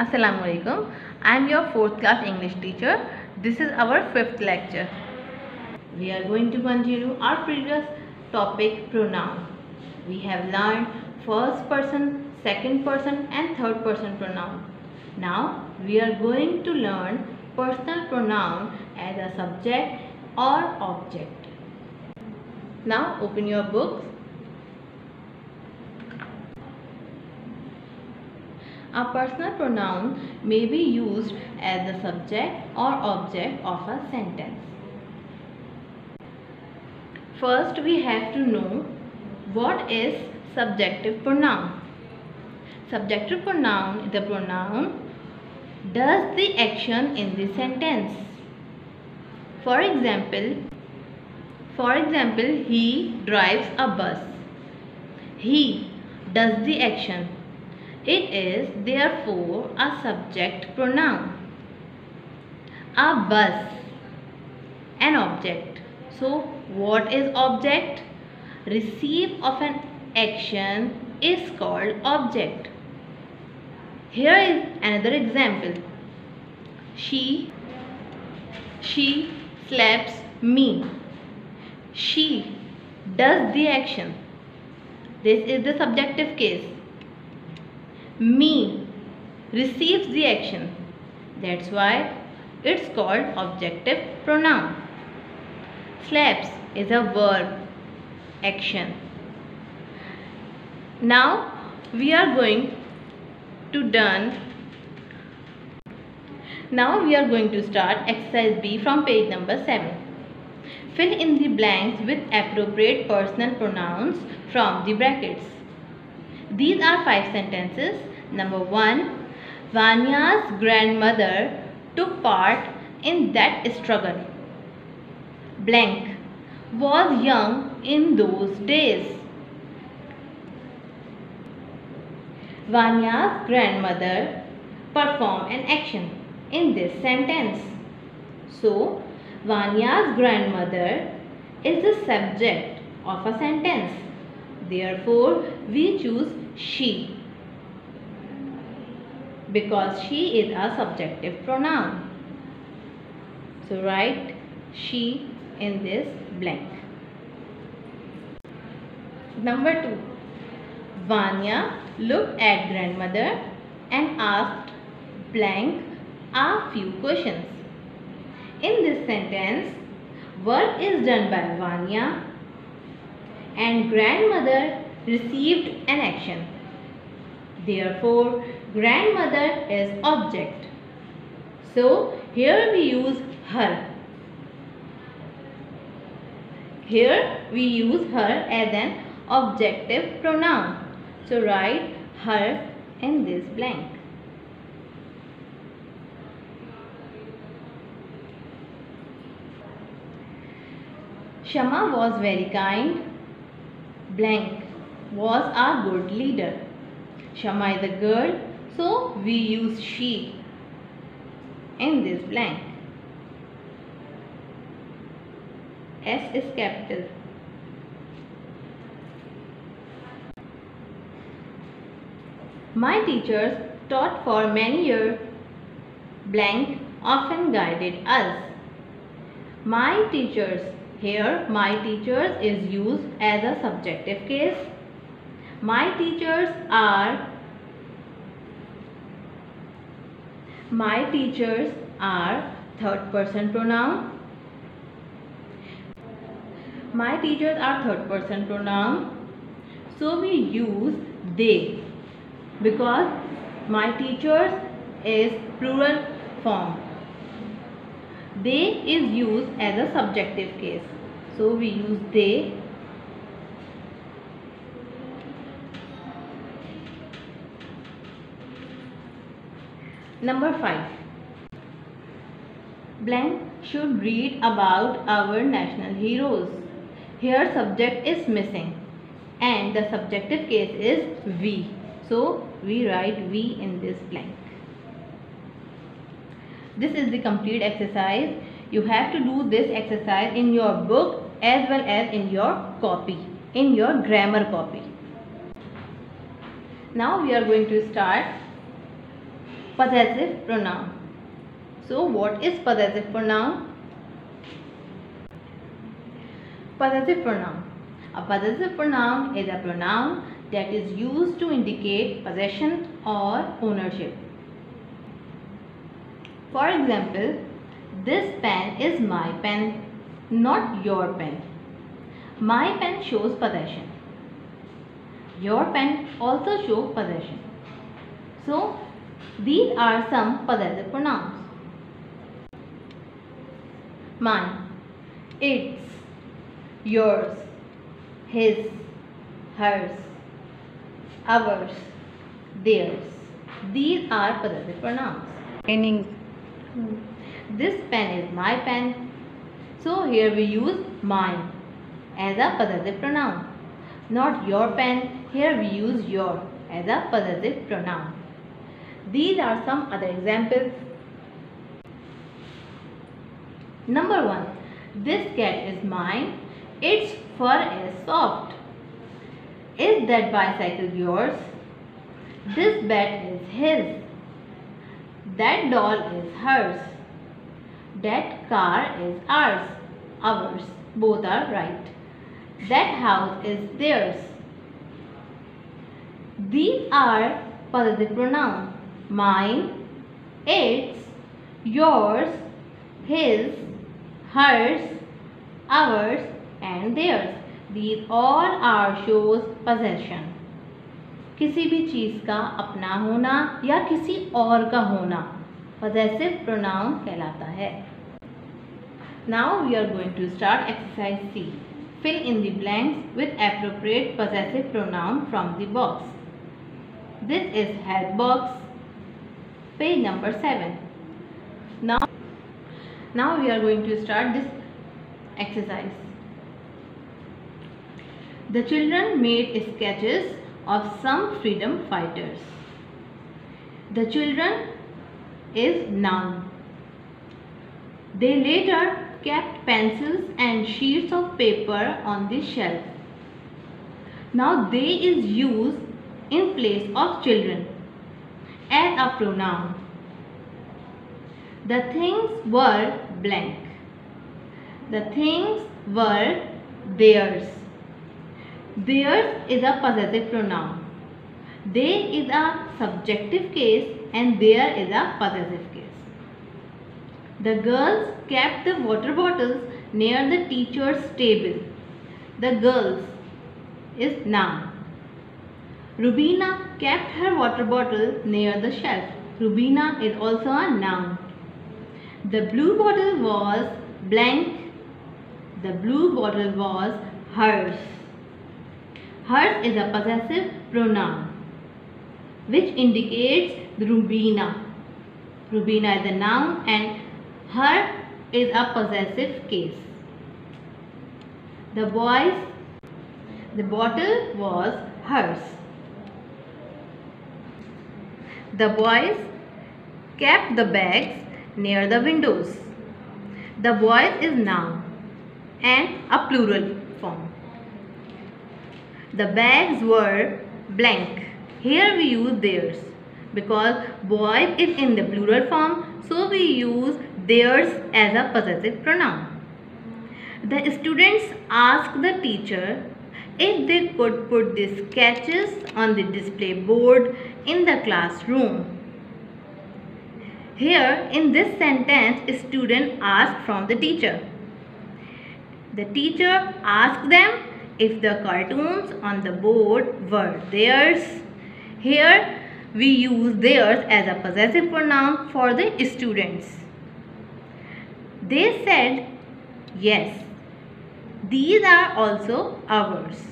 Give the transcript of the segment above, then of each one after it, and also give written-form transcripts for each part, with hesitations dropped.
Assalamu alaikum. I am your 4th class English teacher. This is our 5th lecture. We are going to continue our previous topic, pronoun. We have learned first person, second person and third person pronoun. Now we are going to learn personal pronoun as a subject or object. Now open your books. A personal pronoun may be used as the subject or object of a sentence. First, we have to know what is subjective pronoun. Subjective pronoun is the pronoun does the action in the sentence. For example, he drives a bus. He does the action. It is therefore a subject pronoun. A bus, an object. So what is object? Receive of an action is called object. Here is another example. She slaps me. She does the action. This is the subjective case. Me receives the action. That's why it's called objective pronoun. Slaps is a verb, action. Now we are going to start exercise B from page number 7. Fill in the blanks with appropriate personal pronouns from the brackets. These are 5 sentences. Number 1. Vanya's grandmother took part in that struggle. Blank was young in those days. Vanya's grandmother performed an action in this sentence. So, Vanya's grandmother is the subject of a sentence. Therefore, we choose she because she is a subjective pronoun. So, write she in this blank. Number 2. Vanya looked at grandmother and asked blank a few questions. In this sentence, work is done by Vanya and grandmother received an action. Therefore, grandmother is object. So, here we use her. Here we use her as an objective pronoun. So, write her in this blank. Shama was very kind. Blank was a good leader. Shama is a girl, so we use she in this blank. S is capital. My teachers taught for many years. Blank often guided us. My teachers. Here, my teachers is used as a subjective case. My teachers are third person pronoun. My teachers are third person pronoun. So we use they because my teachers is plural form. They is used as a subjective case. So we use they. Number 5. Blank should read about our national heroes. Here subject is missing and the subjective case is we. So we write we in this blank. This is the complete exercise. You have to do this exercise in your book as well as in your copy, in your grammar copy. Now we are going to start Possessive pronoun. So what is possessive pronoun? Possessive pronoun. A possessive pronoun is a pronoun that is used to indicate possession or ownership. For example, this pen is my pen, not your pen. My pen shows possession. Your pen also shows possession. So, these are some possessive pronouns. Mine, its, yours, his, hers, ours, theirs. These are possessive pronouns. Meaning, this pen is my pen. So here we use mine as a possessive pronoun. Not your pen. Here we use your as a possessive pronoun. These are some other examples. Number 1. This cat is mine. Its fur is soft. Is that bicycle yours? This bat is his. That doll is hers. That car is ours. Ours. Both are right. That house is theirs. These are possessive pronouns. Mine, its, yours, his, hers, ours and theirs. These all are shows possession. किसी भी चीज़ का अपना होना या किसी और का होना possessive pronoun कहलाता है. Now we are going to start exercise C. Fill in the blanks with appropriate possessive pronoun from the box. This is help box. Page number 7. Now we are going to start this exercise. The children made sketches of some freedom fighters. The children is noun. They later kept pencils and sheets of paper on the shelf. Now they is used in place of children as a pronoun. The things were blank. The things were theirs. Theirs is a possessive pronoun. They is a subjective case and there is a possessive case. The girls kept the water bottles near the teacher's table. The girls is noun. Rubina kept her water bottle near the shelf. Rubina is also a noun. The blue bottle was blank. The blue bottle was hers. Hers is a possessive pronoun which indicates Rubina. Rubina is a noun and her is a possessive case. The bottle was hers. The boys kept the bags near the windows. The boys is noun and a plural form. The bags were blank. Here we use theirs because boys is in the plural form, so we use theirs as a possessive pronoun. The students asked the teacher if they could put the sketches on the display board in the classroom. Here in this sentence, a student asked from the teacher. The teacher asked them if the cartoons on the board were theirs. Here we use theirs as a possessive pronoun for the students. They said yes. These are also ours.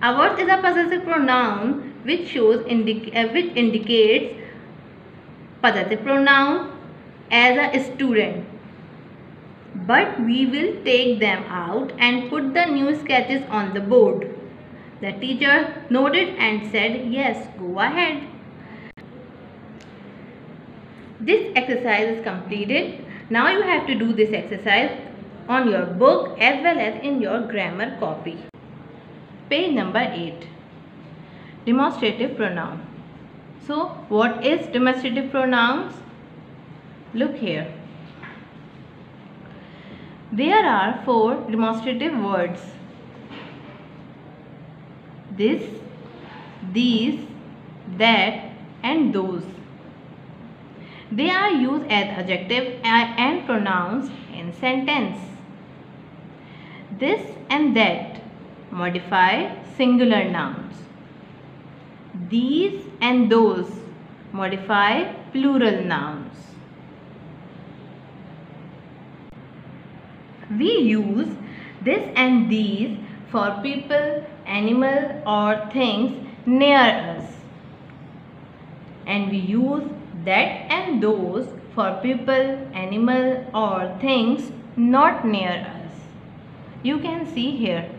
Ours is a possessive pronoun which indicates possessive pronoun as a student. But we will take them out and put the new sketches on the board. The teacher nodded and said, yes, go ahead. This exercise is completed. Now you have to do this exercise on your book as well as in your grammar copy. Page number 8. Demonstrative pronoun. So what is demonstrative pronouns? Look here. There are 4 demonstrative words. This, these, that and those. They are used as adjective and pronouns in sentence. This and that modify singular nouns. These and those modify plural nouns. We use this and these for people, animal or things near us. And we use that and those for people, animal or things not near us. You can see here.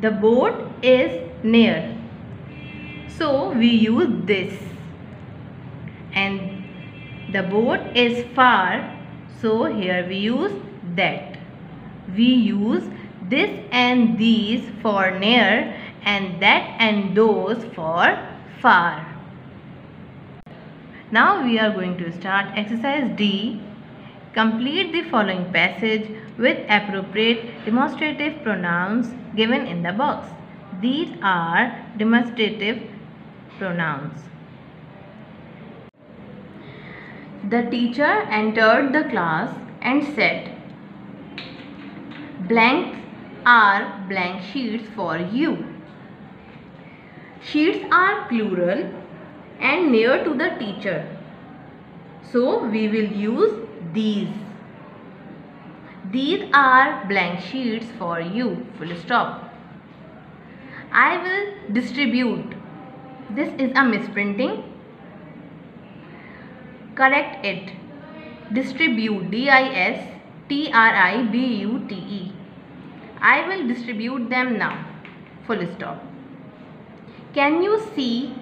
The boat is near. So we use this. And the boat is far. So here we use that. We use this and these for near and that and those for far. Now we are going to start exercise D. Complete the following passage with appropriate demonstrative pronouns given in the box. These are demonstrative pronouns. The teacher entered the class and said, "Blanks are blank sheets for you." Sheets are plural and near to the teacher. So we will use these. These are blank sheets for you. Full stop. I will distribute. This is a misprinting. Correct it. Distribute. D-I-S-T-R-I-B-U-T-E. I will distribute them now. Full stop. Can you see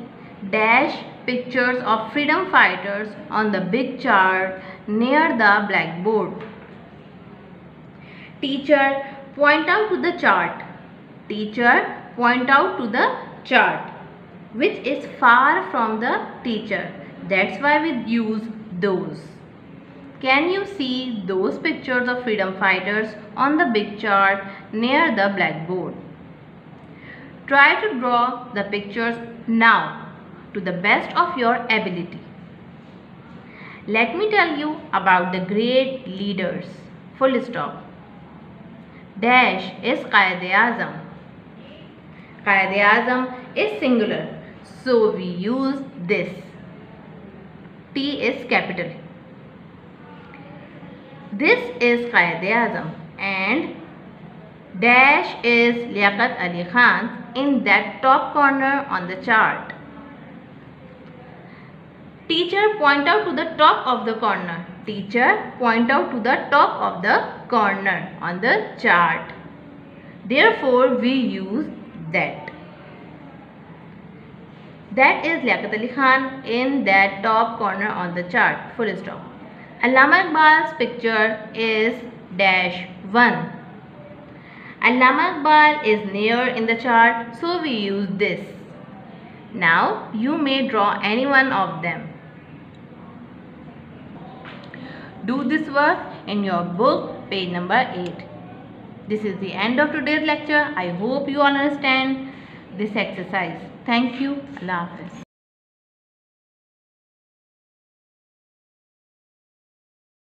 dash pictures of freedom fighters on the big chart near the blackboard? Teacher, point out to the chart. Teacher, point out to the chart, which is far from the teacher. That's why we use those. Can you see those pictures of freedom fighters on the big chart near the blackboard? Try to draw the pictures now to the best of your ability. Let me tell you about the great leaders. Full stop. Dash is Qaid-e-Azam. Qaid-e-Azam is singular, so we use this. T is capital. This is Qaid-e-Azam and dash is Liaquat Ali Khan in that top corner on the chart. Teacher, point out to the top of the corner. Teacher, point out to the top of the corner on the chart. Therefore, we use that. That is Liaquat Ali Khan in that top corner on the chart. Full stop. Allama Iqbal's picture is dash 1. Allama Iqbal is near in the chart, so we use this. Now you may draw any one of them. Do this work in your book, page number 8. This is the end of today's lecture. I hope you all understand this exercise. Thank you. Allah Hafiz.